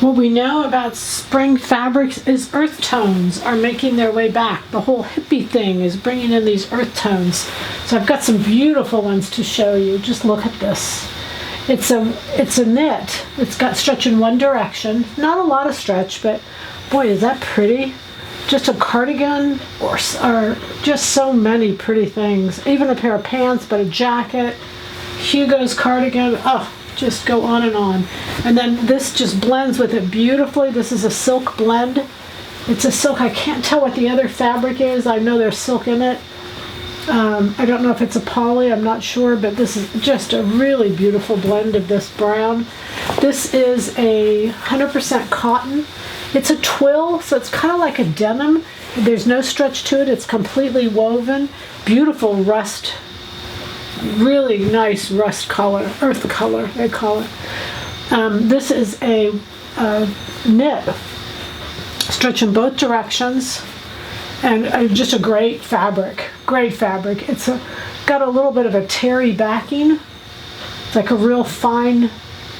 What we know about spring fabrics is earth tones are making their way back. The whole hippie thing is bringing in these earth tones. So I've got some beautiful ones to show you. Just look at this. It's a knit. It's got stretch in one direction. Not a lot of stretch, but boy, is that pretty. Just a cardigan or just so many pretty things. Even a pair of pants, but a jacket, Hugo's cardigan. Oh, just go on and on. And then this just blends with it beautifully. This is a silk blend. It's a silk. I can't tell what the other fabric is. I know there's silk in it. I don't know if it's a poly. I'm not sure, but this is just a really beautiful blend of this brown. This is a 100% cotton. It's a twill, so it's kind of like a denim. There's no stretch to it. It's completely woven. Beautiful rust. Really nice rust color, earth color, they call it. This is a knit, stretch in both directions, and just a great fabric. Great fabric. It's got a little bit of a terry backing. It's like a real fine,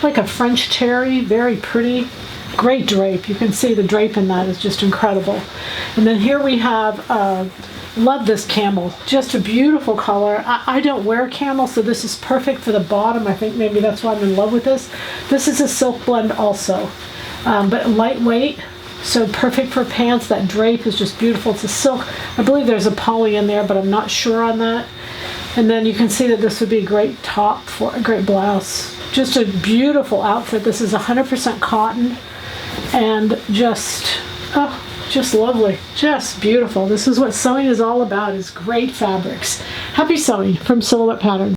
like a French terry, very pretty. Great drape. You can see the drape in that is just incredible. And then here we have, love this camel. Just a beautiful color. I don't wear camel, so this is perfect for the bottom. I think maybe that's why I'm in love with this. This is a silk blend also, but lightweight, so perfect for pants. That drape is just beautiful. It's a silk. I believe there's a poly in there, but I'm not sure on that. And then you can see that this would be a great top for a great blouse. Just a beautiful outfit. This is 100% cotton. And just lovely, just beautiful. This is what sewing is all about, is great fabrics. Happy sewing from Silhouette Pattern.